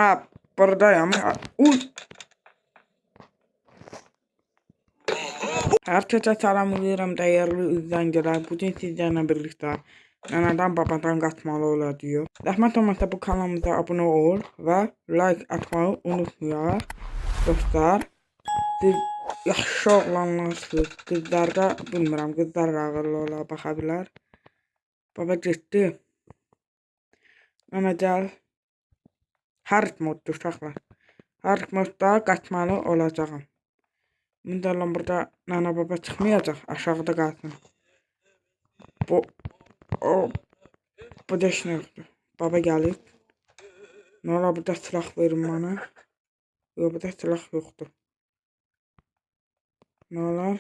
Ha, buradayım. Uy. Herkese selamlıyorum değerli izleyiciler. Bugün sizlerle birlikte nanadan babadan kaçmalı ola diyor. Zahmet olmasa bu kanalımıza abone ol ve like atmayı unutmayın. Dostlar, siz yaxşı oğlanlarsınız. Kızlarda bilmirəm, kızlar ağırlı ola baxabilir. Baba getdi. Nana gel. Hard modda uşaqlar. Hard modda kaçmalı olacağım. Mündərlə burada nana baba çıxmayacaq, aşağıda qalsın. Bu da işin yoxdur. Baba gəlir. Ne ola burada silah verin bana. Yox, burada silah yoxdur. Ne olar?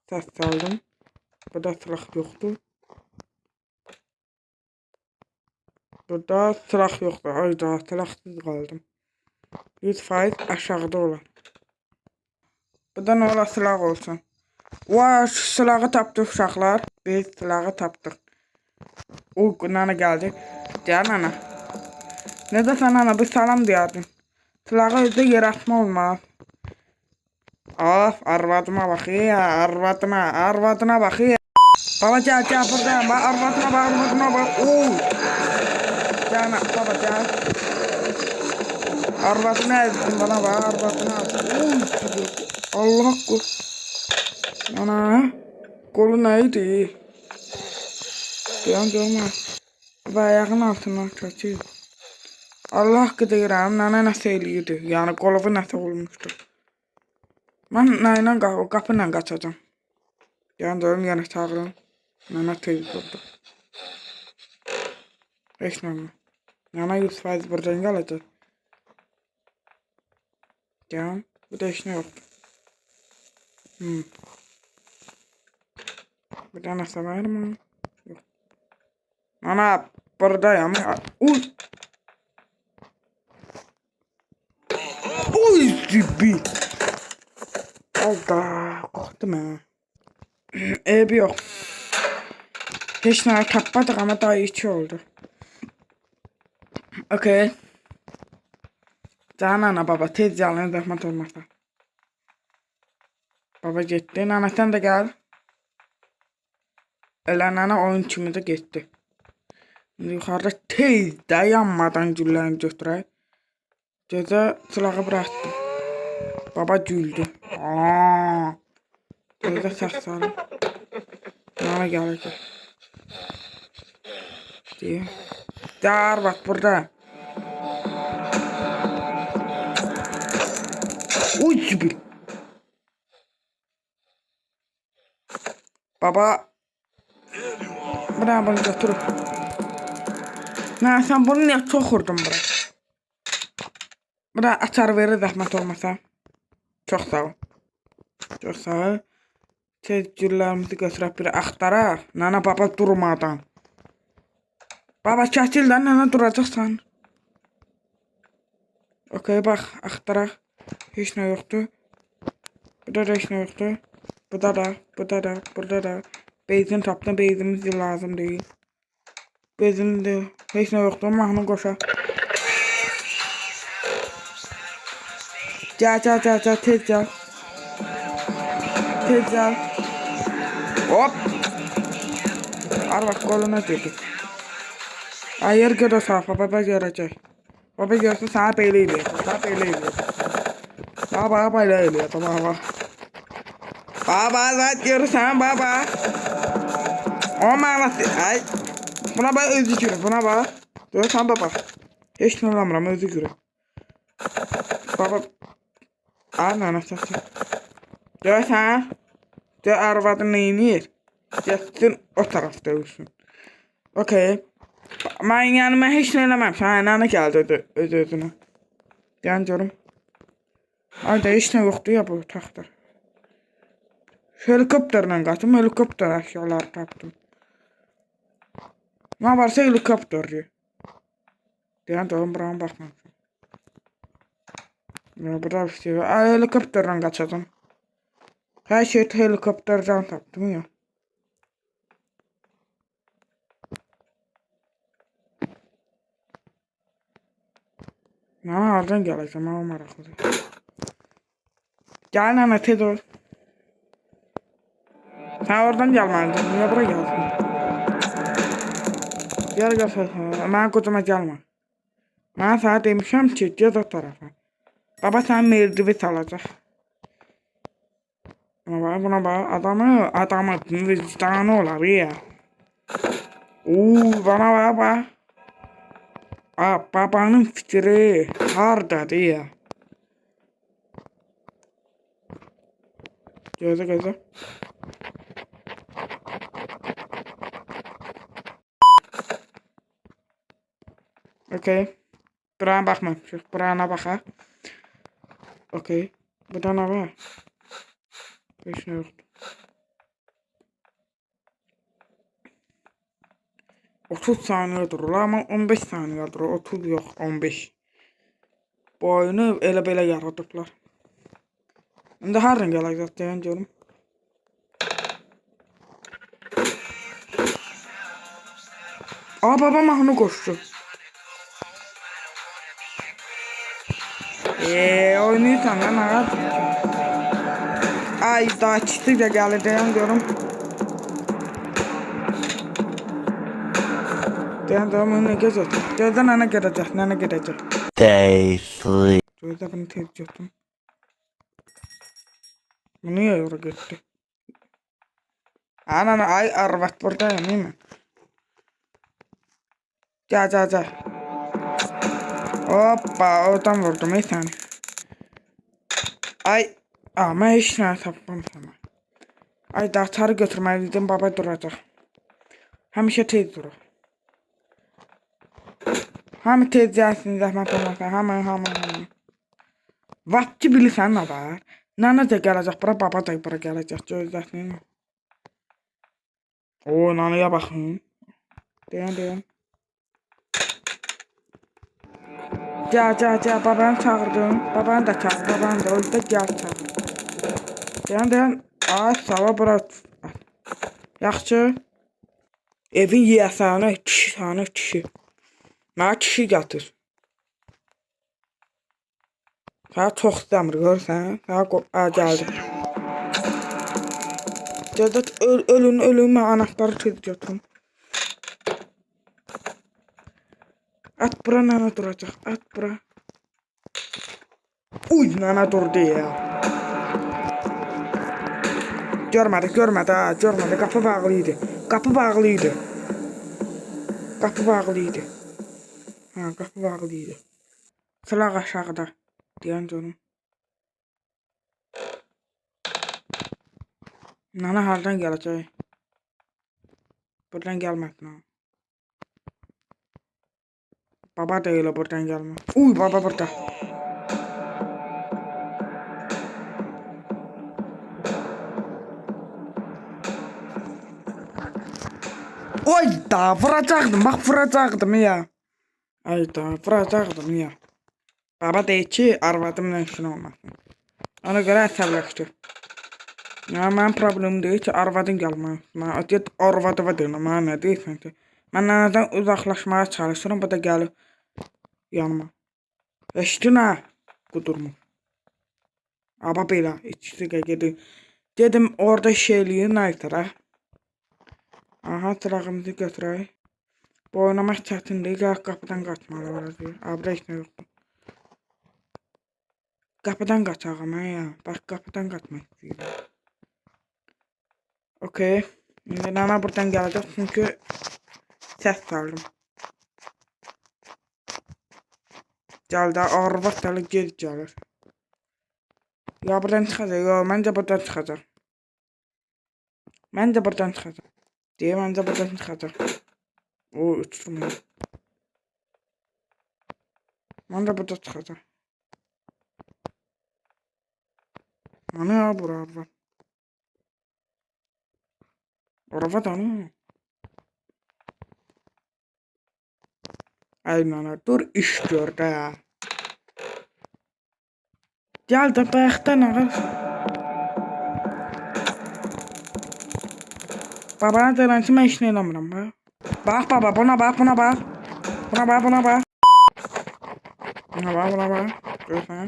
Səs saldım. Burada silah yoxdur. Burada silah yoxdur. Ayda silahsız qaldım. 100% aşağıda olan. Burada ne ola silah olsun. Vay, şu silahı tapdıq uşaqlar. Biz silahı tapdıq. O nana geldi. Gel nana. Ne de sana nana bir salam diyordun. Silahı özde yer atma olmaz. Of, arvadıma bak ya, arvadına bak ya. Baba gel buradayım. Bak arvadıma bak. Oo. Gel baba gel. Arvadına ezdim bana bak, arvadına ezdim. Allah kul. Ana. Kolu neydi? Görme. Ve ayağın altından çekiyor. Allah qıdıyıram, nana nasıl eləyirdi? Yani qolovu nasıl olmuşdu? Mən nayla qapıyla qaçacağım. Yani diyorum yenə çağırın. Nana teyze oldu. Heç nə. Nana 100% buradan gələcək. Yani bu da heç nə yoxdur. Bir dənə var mı? Yox. Nana buradayım. Uy. Uy zibi. Allah korktum ha. Evi yok. Heç nə tapmadıq ama daha 2 oldu. Okey. Can ana baba tez yalın zahmet olmasa. Baba gitti. Nana sen de gel. Elə nana oyun kimi de gitti. Şimdi yukarıda tez de yanmadan güllərini götürək. Gözə silahı bıraktım. Baba güldü. Gözə səs salın. Nana gelecek. Diye. Dar bak burada. Uy gibi. Baba. Bırak bunu götürüp. Ne sen bunu niye çok vurdun bırak. Bırak açar verir zahmet olmasa. Çok sağ ol. Çok sağ ol. Tezgürlerimizi götürüp bir axtaraq. Nana baba durmadan. Baba çəkil də nana duracaqsan. Okey bak axtaraq. Heç nə yoxdur. Burada da heç nə yoxdur. Burada da. Benzin tapdım. Benzinimiz lazım değil. Benzin de heç nə yoxdur. Mahnı qoşa. Gel tez gel. Tez gel. Hop. Arvaq qoluna girdi. Ayır gör o sahə, baba görəcək. Baba görsə sənə belə eləyəcək. Baba belə eləyəcək, baba. Baba, zaten görürsən, baba. O mənası, ay. Buna bax, özü görür, buna bax. Görürsən, baba. Heç nə olamıram, özü görür. Baba. Ay, nana səsi. Görürsən. Gör arvadın neyinir? Geçsin o tarafta olsun. Okey. Ben hiç ne eləməm. Sən nana gəldi özünə. Deyən görüm. Ayda heç nə yoxdur ya bu taxtda. Helikopterlə qaçım. Helikopter əşyaları tapdım. Ne varsa helikopter diyor. Deyən görüm buranı baxmamışım. Burada bir şey var. Helikopterlə qaçacam. Her şey helikopterden tapdım ya. Nana hardan gələcəm, mənə maraqlıdır. Gəl nana, tez ol. Sən oradan gəlməliydin, niyə bura gəldin? Gəl gəl, mənə qocama gəlmə. Mən sənə demişəm ki, gez o tarafa. Baba səni merdivi salacaq. Buna bax, adamı vicdanı olar ya. Bana bax. Babanın fikri hardadır ya. Gözə. Okey. Buraya baxmamışıq. Buraya baxaq. Okey. Burada nə var? Heç nə yoxdur. 30 saniyə durur, amma 15 saniyə durur. 30 yox, 15. Bu oyunu elə belə yaradıblar. İndi hardan gələcək deyən görüm. Baba mahnı qoşdu. Oynayırsan lan ağac. Ay daha ikisi də gəlir deyən görüm. Deyən görüm nə gedəcək. Gözdən nənə gedəcək. Day 3. Gözdə bunu tez götüm. Bu niyə yora getdi? Ana ay arvad buradayım değil mi? Gel. Hoppa oradan vurdum səni. Ay. Mən heç nə tapmam sana. Ay da açarı götürməliydim, baba duracaq. Həmişə tez durur. Hamı tez gəlsin, zəhmət olmasa. Hamı. Vaxtçı bilirsən nə var? Nana da gələcək bura, baba da bura gələcək. Gözləsin. Nanaya baxın. Deyən. Gəl, babanı çağırdım. Babanı da çağır, babanı da orada gəl çağır. Deyən. Ay, sava bura. Yaxşı. Evin yiyəsəni, kişi. Mənə kişi gətir. Sənə çox istəmir, görürsən? Sənə gəldim. Cəzət ölün, mən anahtarı tez götürüm. At bura, nana duracaq, at bura. Uy, nana durdu ya. Görmədi, qapı bağlıydı. Qapı bağlıydı. Silah aşağıda. Deyən canım. Nana hardan gələcək? Buradan gəlməsin. Baba da elə buradan gəlmə. Uy, baba burada. Oy da vuracaqdım ya. Baba deyir ki, arvadımla işin olmasın. Ona görə əsəbləşdir. Mənim problemim deyil ki, arvadım gəlmə. Mən arvadıma deyirəm, mənə nə deyirsən ki? Mən nənədən uzaqlaşmaya çalışıram, bu da gəlir yanıma. Eşitdin ha? Qudurmuş. Aba belə, ikisi gedir. Dedim orada şeyliyi nə etərək? Aha, çırağımızı götürək. Bu oynamaq çətindir, qapıdan qaçmalı olacaq. Abra heç nə yoxdur. Qapıdan qaçağım ya. Bax, qapıdan qaçmaq istəyirəm. Okey. İndi nana buradan gələcək çünki səs saldım. Gəldi, arvad dəli gec gəlir. Ya buradan çıxacaq, məncə buradan çıxacaq. Məncə buradan çıxacaq. Uçurmayın. Məncə burada çıxacaq. Ana ya bura arvad. Arvad ana. Ay nana dur iş gör də. Gəl də bayaqdan ağır. Babana deyirəm ki, mən işini eləmirəm. Bax baba, buna bax. Buna bak. Görürsən?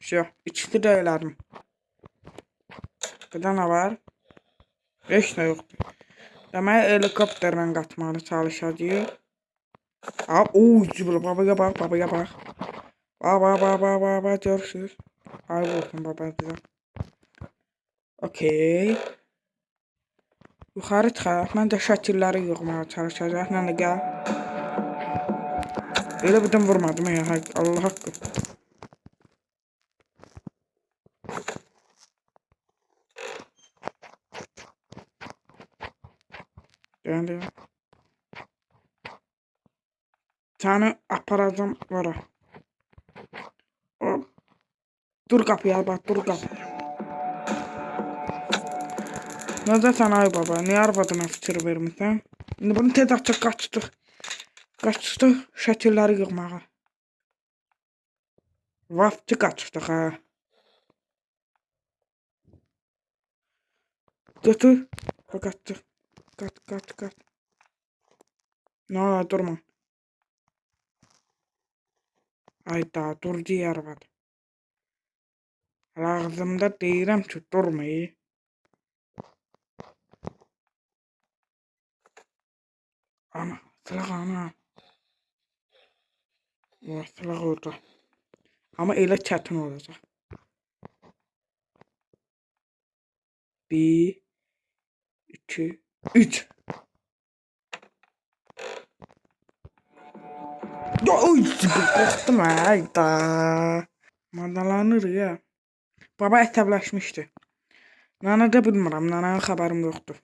Şey, ikisi də elədim. Burada nə var? Heç nə yoxdur. Demək, helikopterlə qaçmalı çalışacağıq. Babaya bak, babaya bak. Bak, görürsünüz. Ay olsun babacığım. Okey. Yuxarı çıxaq. Mən də şəkilləri yığmağa çalışacaq. Mən də gəl. Elə birdən vurmadım ya. Allah haqqı. Gəl. Səni aparacağım ora. Dur qapıya bak, dur qapıya. Nəzəsən ay baba, niyə arvadına fikir vermirsən? İndi bunu tez açıq qaçdıq. Qaçdıq şəkilləri yığmağa. Vafçı qaçdıq ha. Götür. Qaçdıq. Qaç. Nə durma. Ayda dur deyə arvad. Ağzımda deyirəm ki, durmayı. Ana, silah ana. O silah orada. Ama elə çətin olacaq. 1, 2, 3. Oy, qorxdum ayda. Madalanır ya. Baba əsəbləşmişdi. Nana da bilmirəm, nananın xəbərim yoxdur.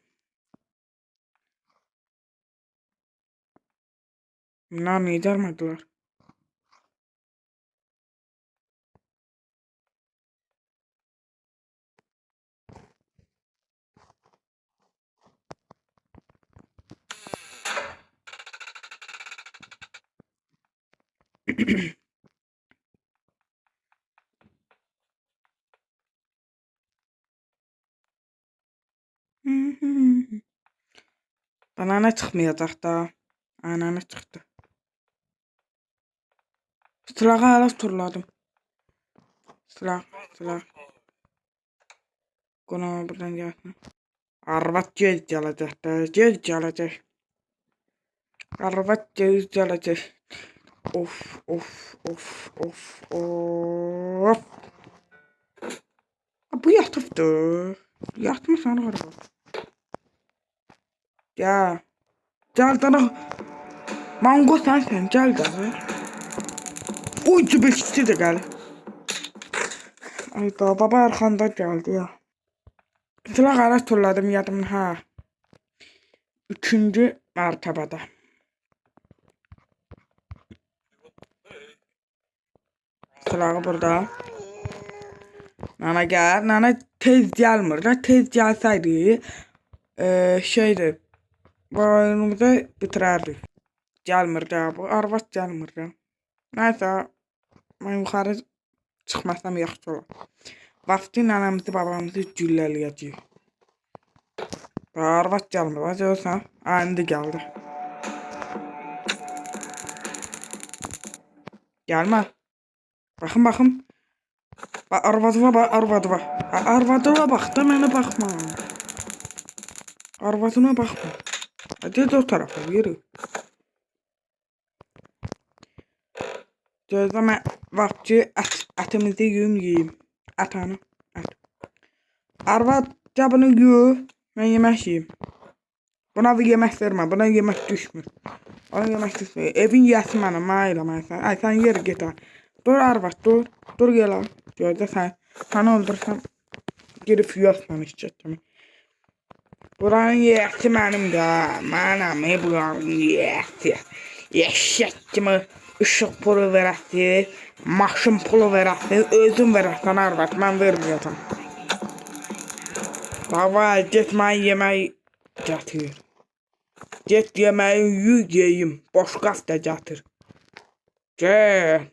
Nana gəlmədilər. Banana çıxmayacaq da. Ananı çıxdı. Silahı hala turladım. Silah. Qonaq buradan gəlsin. Arvad gec gələcək də. Gec gələcək. Arvad gec gələcək. Of. Bu yatıbdı. Yatmışsan arvad. Gəl. Gəl dana. Mango sensən, gəl də. Uy, cübəkçi də gəlir. Ayda, baba arxanda gəldi ya. Silah ara turladım yadımda, ha. 3-cü mərtəbədə. Silahı burada. Nana gəl. Nana tez gəlmir də. Tez gəlsəydi, şeydir. Bu oyunumuzu bitirərdik. Gəlmir də bu. Arvad gəlmir də. Nəysə, mən yuxarı çıxmasam yaxşı olar. Vaxtı nənəmizi, babamızı güllələyəcəyik. Arvad gəlmir, görürsən? İndi gəldi. Gəlmə. Baxın. Arvadıma bax. Arvadıma bax da mənə baxma. Arvadına baxma. Hadi o tarafa yürü. Gözlə mən vaxtçı ətimizi yeyim. Ət. Arvad cabını yiyor. Mən yemək yiyeyim. Buna bir yemək vermə. Buna yemək düşmür. Evin yiyəsi mənəm. Mənə eləməyəsən. Ay, sən yeri getir. Dur arvad, dur. Dur gel al. Gözlə sən. Səni öldürsəm girib yiyəsən işçətimi. Buranın yiyəsi mənim də. Mənəm buranın yiyəsi. Eşək kimi ışıq pulu verəsi, maşın pulu verəsi, özün verəsən arvad, mən verməyəcəm. Baba, get mən yemək gətir. Get yeməyi yiyeyim, boşqaz da gətir. Get.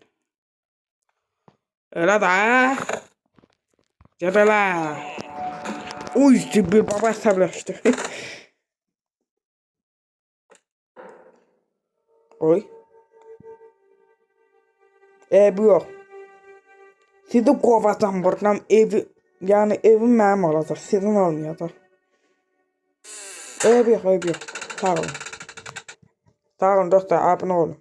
Elə də. Get elə. Uy, bir baba əsəbləşdi. Oy. Bu yox. Sizi qovacam buradan evi. Yəni evim mənim olacaq. Sizin olmayacaq. Ev yox. Sağ olun. Sağ olun dostlar. Abunə olun.